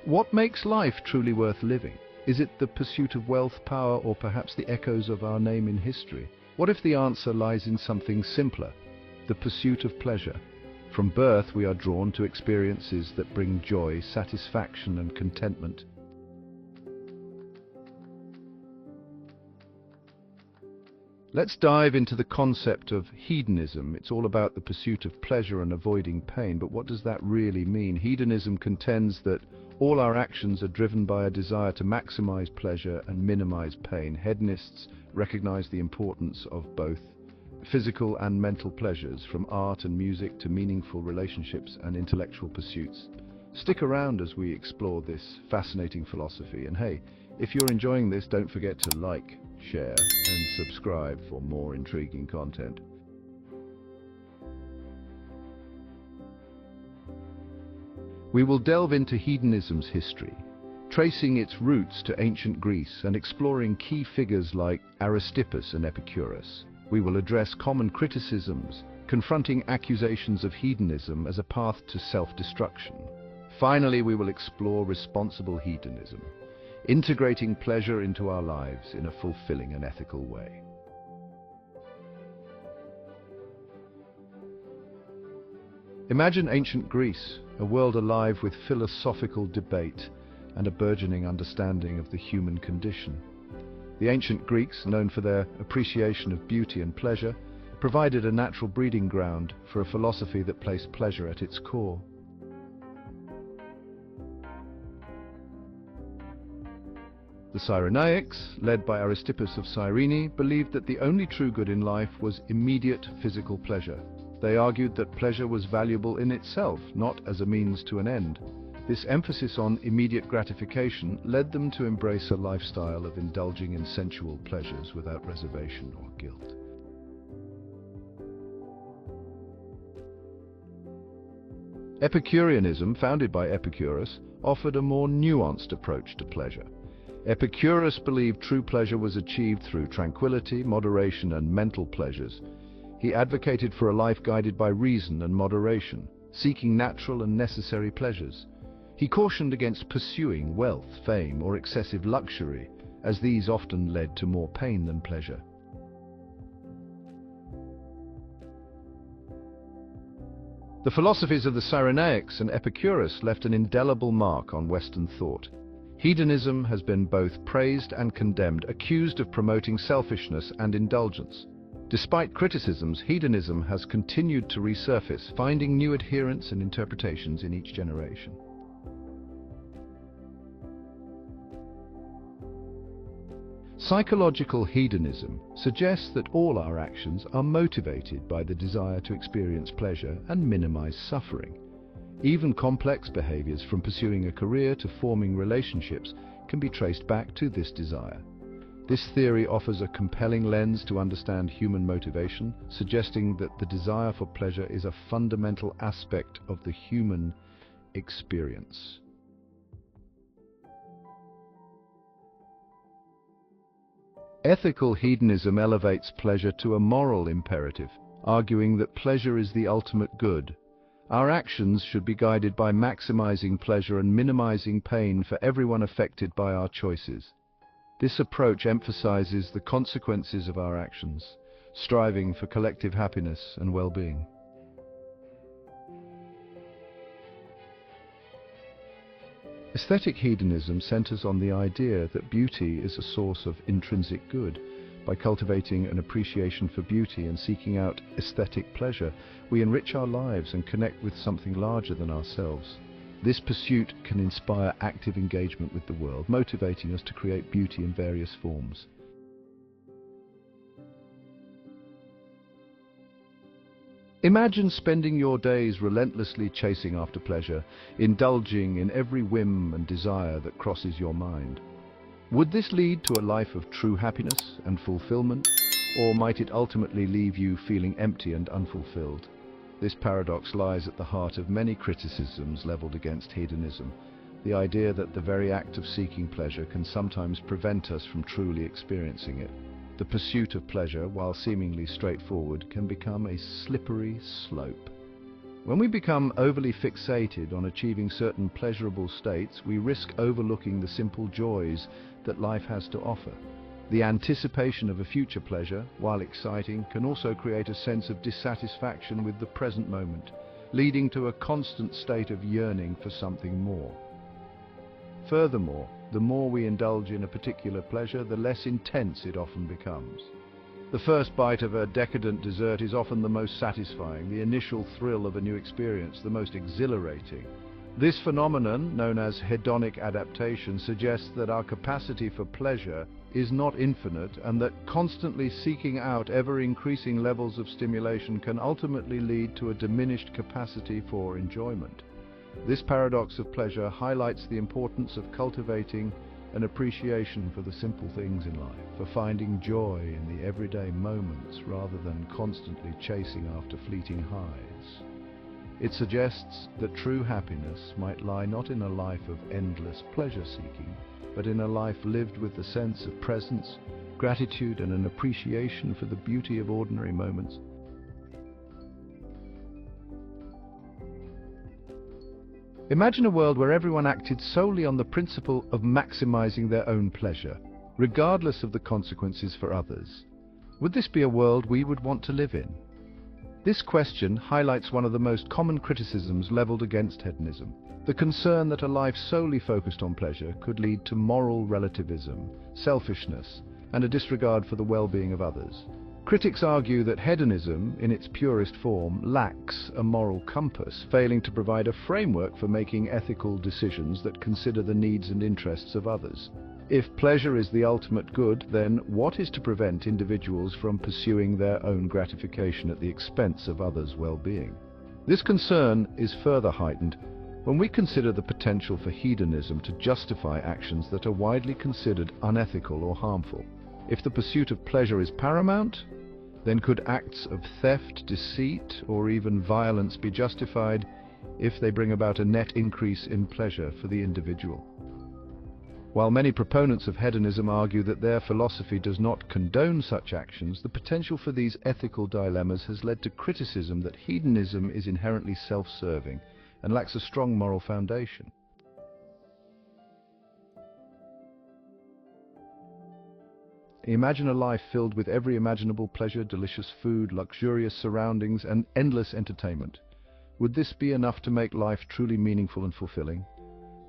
What makes life truly worth living? Is it the pursuit of wealth, power, or perhaps the echoes of our name in history? What if the answer lies in something simpler, the pursuit of pleasure? From birth, we are drawn to experiences that bring joy, satisfaction, and contentment. Let's dive into the concept of hedonism. It's all about the pursuit of pleasure and avoiding pain, but what does that really mean? Hedonism contends that all our actions are driven by a desire to maximize pleasure and minimize pain. Hedonists recognize the importance of both physical and mental pleasures, from art and music to meaningful relationships and intellectual pursuits. Stick around as we explore this fascinating philosophy. And hey, if you're enjoying this, don't forget to like, share, and subscribe for more intriguing content. We will delve into hedonism's history, tracing its roots to ancient Greece and exploring key figures like Aristippus and Epicurus. We will address common criticisms, confronting accusations of hedonism as a path to self-destruction. Finally, we will explore responsible hedonism, integrating pleasure into our lives in a fulfilling and ethical way. Imagine ancient Greece, a world alive with philosophical debate and a burgeoning understanding of the human condition. The ancient Greeks, known for their appreciation of beauty and pleasure, provided a natural breeding ground for a philosophy that placed pleasure at its core. The Cyrenaics, led by Aristippus of Cyrene, believed that the only true good in life was immediate physical pleasure. They argued that pleasure was valuable in itself, not as a means to an end. This emphasis on immediate gratification led them to embrace a lifestyle of indulging in sensual pleasures without reservation or guilt. Epicureanism, founded by Epicurus, offered a more nuanced approach to pleasure. Epicurus believed true pleasure was achieved through tranquility, moderation, and mental pleasures. He advocated for a life guided by reason and moderation, seeking natural and necessary pleasures. He cautioned against pursuing wealth, fame, or excessive luxury, as these often led to more pain than pleasure. The philosophies of the Cyrenaics and Epicurus left an indelible mark on Western thought. Hedonism has been both praised and condemned, accused of promoting selfishness and indulgence. Despite criticisms, hedonism has continued to resurface, finding new adherents and interpretations in each generation. Psychological hedonism suggests that all our actions are motivated by the desire to experience pleasure and minimize suffering. Even complex behaviors, from pursuing a career to forming relationships, can be traced back to this desire. This theory offers a compelling lens to understand human motivation, suggesting that the desire for pleasure is a fundamental aspect of the human experience. Ethical hedonism elevates pleasure to a moral imperative, arguing that pleasure is the ultimate good. Our actions should be guided by maximizing pleasure and minimizing pain for everyone affected by our choices. This approach emphasizes the consequences of our actions, striving for collective happiness and well-being. Aesthetic hedonism centers on the idea that beauty is a source of intrinsic good. By cultivating an appreciation for beauty and seeking out aesthetic pleasure, we enrich our lives and connect with something larger than ourselves. This pursuit can inspire active engagement with the world, motivating us to create beauty in various forms. Imagine spending your days relentlessly chasing after pleasure, indulging in every whim and desire that crosses your mind. Would this lead to a life of true happiness and fulfillment, or might it ultimately leave you feeling empty and unfulfilled? This paradox lies at the heart of many criticisms leveled against hedonism, the idea that the very act of seeking pleasure can sometimes prevent us from truly experiencing it. The pursuit of pleasure, while seemingly straightforward, can become a slippery slope. When we become overly fixated on achieving certain pleasurable states, we risk overlooking the simple joys that life has to offer. The anticipation of a future pleasure, while exciting, can also create a sense of dissatisfaction with the present moment, leading to a constant state of yearning for something more. Furthermore, the more we indulge in a particular pleasure, the less intense it often becomes. The first bite of a decadent dessert is often the most satisfying, the initial thrill of a new experience, the most exhilarating. This phenomenon, known as hedonic adaptation, suggests that our capacity for pleasure is not infinite and that constantly seeking out ever-increasing levels of stimulation can ultimately lead to a diminished capacity for enjoyment. This paradox of pleasure highlights the importance of cultivating an appreciation for the simple things in life, for finding joy in the everyday moments rather than constantly chasing after fleeting highs. It suggests that true happiness might lie not in a life of endless pleasure-seeking, but in a life lived with the sense of presence, gratitude, and an appreciation for the beauty of ordinary moments. Imagine a world where everyone acted solely on the principle of maximizing their own pleasure, regardless of the consequences for others. Would this be a world we would want to live in? This question highlights one of the most common criticisms leveled against hedonism: the concern that a life solely focused on pleasure could lead to moral relativism, selfishness, and a disregard for the well-being of others. Critics argue that hedonism, in its purest form, lacks a moral compass, failing to provide a framework for making ethical decisions that consider the needs and interests of others. If pleasure is the ultimate good, then what is to prevent individuals from pursuing their own gratification at the expense of others' well-being? This concern is further heightened when we consider the potential for hedonism to justify actions that are widely considered unethical or harmful. If the pursuit of pleasure is paramount, then could acts of theft, deceit, or even violence be justified if they bring about a net increase in pleasure for the individual? While many proponents of hedonism argue that their philosophy does not condone such actions, the potential for these ethical dilemmas has led to criticism that hedonism is inherently self-serving and lacks a strong moral foundation. Imagine a life filled with every imaginable pleasure, delicious food, luxurious surroundings, and endless entertainment. Would this be enough to make life truly meaningful and fulfilling?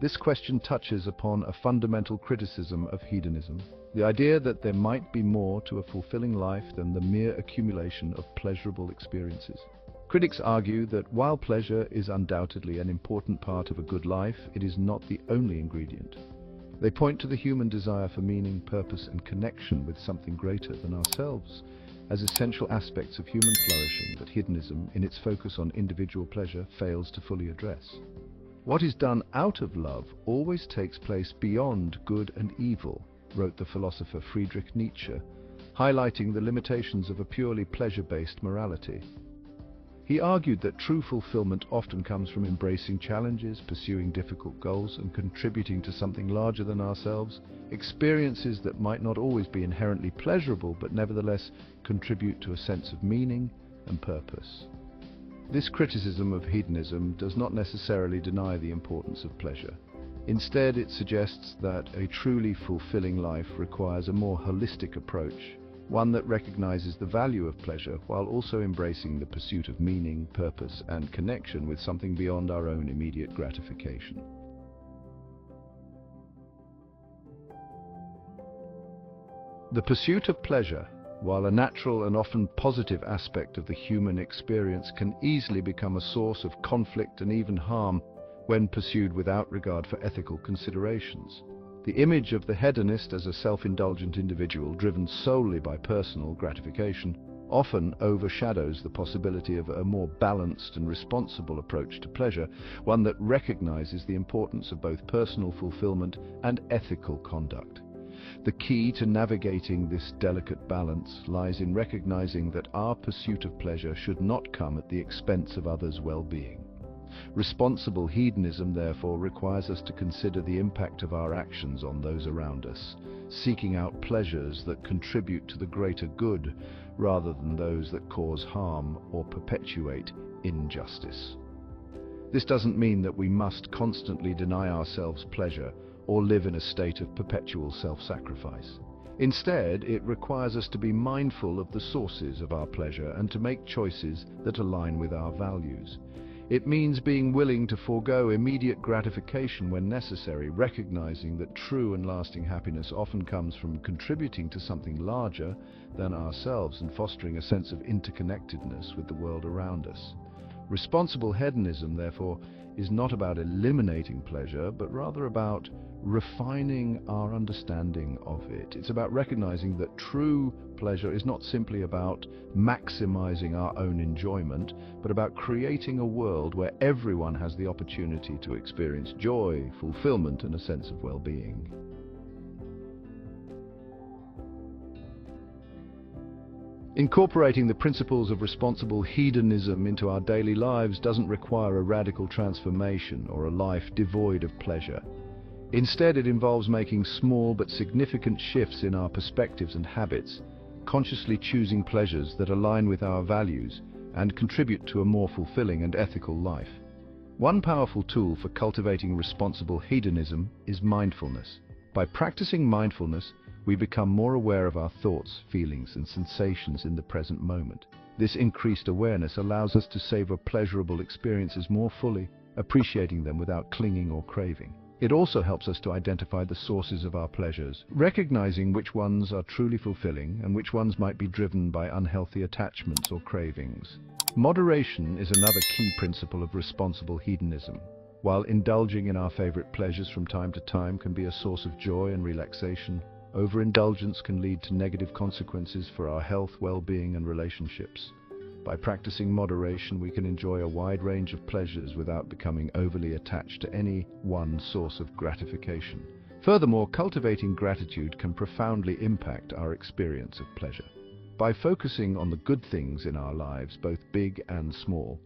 This question touches upon a fundamental criticism of hedonism, the idea that there might be more to a fulfilling life than the mere accumulation of pleasurable experiences. Critics argue that while pleasure is undoubtedly an important part of a good life, it is not the only ingredient. They point to the human desire for meaning, purpose, and connection with something greater than ourselves as essential aspects of human flourishing that hedonism, in its focus on individual pleasure, fails to fully address. What is done out of love always takes place beyond good and evil, wrote the philosopher Friedrich Nietzsche, highlighting the limitations of a purely pleasure-based morality. He argued that true fulfillment often comes from embracing challenges, pursuing difficult goals, and contributing to something larger than ourselves, experiences that might not always be inherently pleasurable but nevertheless contribute to a sense of meaning and purpose. This criticism of hedonism does not necessarily deny the importance of pleasure. Instead, it suggests that a truly fulfilling life requires a more holistic approach, one that recognizes the value of pleasure while also embracing the pursuit of meaning, purpose, and connection with something beyond our own immediate gratification. The pursuit of pleasure, while a natural and often positive aspect of the human experience, can easily become a source of conflict and even harm when pursued without regard for ethical considerations. The image of the hedonist as a self-indulgent individual driven solely by personal gratification often overshadows the possibility of a more balanced and responsible approach to pleasure, one that recognizes the importance of both personal fulfillment and ethical conduct. The key to navigating this delicate balance lies in recognizing that our pursuit of pleasure should not come at the expense of others' well-being. Responsible hedonism, therefore, requires us to consider the impact of our actions on those around us, seeking out pleasures that contribute to the greater good rather than those that cause harm or perpetuate injustice. This doesn't mean that we must constantly deny ourselves pleasure or live in a state of perpetual self-sacrifice. Instead, it requires us to be mindful of the sources of our pleasure and to make choices that align with our values. It means being willing to forego immediate gratification when necessary, recognizing that true and lasting happiness often comes from contributing to something larger than ourselves and fostering a sense of interconnectedness with the world around us. Responsible hedonism, therefore, is not about eliminating pleasure, but rather about refining our understanding of it. It's about recognizing that true pleasure is not simply about maximizing our own enjoyment, but about creating a world where everyone has the opportunity to experience joy, fulfillment, and a sense of well-being. Incorporating the principles of responsible hedonism into our daily lives doesn't require a radical transformation or a life devoid of pleasure. Instead, it involves making small but significant shifts in our perspectives and habits, consciously choosing pleasures that align with our values and contribute to a more fulfilling and ethical life. One powerful tool for cultivating responsible hedonism is mindfulness. By practicing mindfulness, we become more aware of our thoughts, feelings, and sensations in the present moment. This increased awareness allows us to savor pleasurable experiences more fully, appreciating them without clinging or craving. It also helps us to identify the sources of our pleasures, recognizing which ones are truly fulfilling and which ones might be driven by unhealthy attachments or cravings. Moderation is another key principle of responsible hedonism. While indulging in our favorite pleasures from time to time can be a source of joy and relaxation, overindulgence can lead to negative consequences for our health, well-being, and relationships. By practicing moderation, we can enjoy a wide range of pleasures without becoming overly attached to any one source of gratification. Furthermore, cultivating gratitude can profoundly impact our experience of pleasure. By focusing on the good things in our lives, both big and small,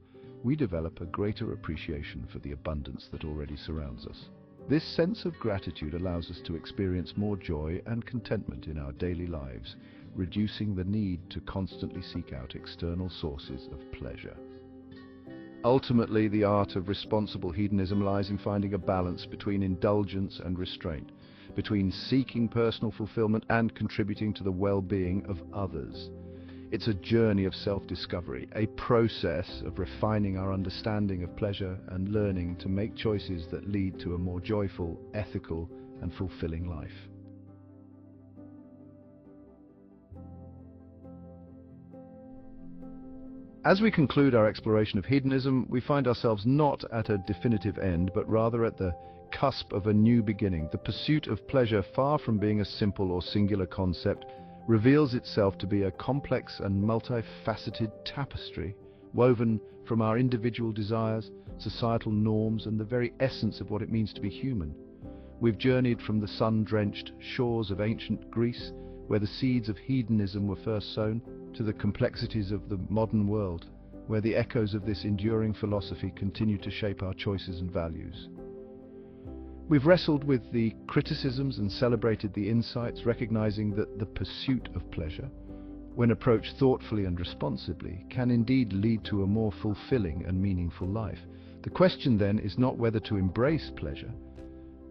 we develop a greater appreciation for the abundance that already surrounds us. This sense of gratitude allows us to experience more joy and contentment in our daily lives, reducing the need to constantly seek out external sources of pleasure. Ultimately, the art of responsible hedonism lies in finding a balance between indulgence and restraint, between seeking personal fulfillment and contributing to the well-being of others. It's a journey of self-discovery, a process of refining our understanding of pleasure and learning to make choices that lead to a more joyful, ethical, and fulfilling life. As we conclude our exploration of hedonism, we find ourselves not at a definitive end, but rather at the cusp of a new beginning. The pursuit of pleasure, far from being a simple or singular concept, reveals itself to be a complex and multifaceted tapestry, woven from our individual desires, societal norms, and the very essence of what it means to be human. We've journeyed from the sun-drenched shores of ancient Greece, where the seeds of hedonism were first sown, to the complexities of the modern world, where the echoes of this enduring philosophy continue to shape our choices and values. We've wrestled with the criticisms and celebrated the insights, recognizing that the pursuit of pleasure, when approached thoughtfully and responsibly, can indeed lead to a more fulfilling and meaningful life. The question then is not whether to embrace pleasure,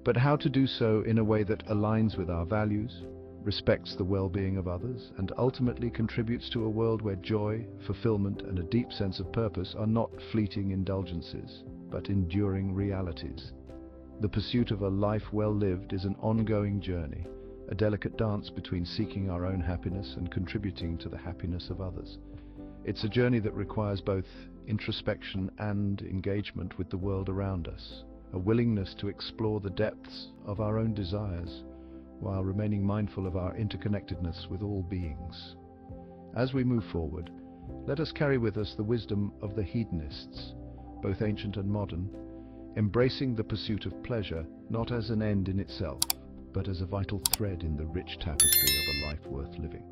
but how to do so in a way that aligns with our values, respects the well-being of others, and ultimately contributes to a world where joy, fulfillment, and a deep sense of purpose are not fleeting indulgences, but enduring realities. The pursuit of a life well lived is an ongoing journey, a delicate dance between seeking our own happiness and contributing to the happiness of others. It's a journey that requires both introspection and engagement with the world around us, a willingness to explore the depths of our own desires, while remaining mindful of our interconnectedness with all beings. As we move forward, let us carry with us the wisdom of the hedonists, both ancient and modern, embracing the pursuit of pleasure not as an end in itself, but as a vital thread in the rich tapestry of a life worth living.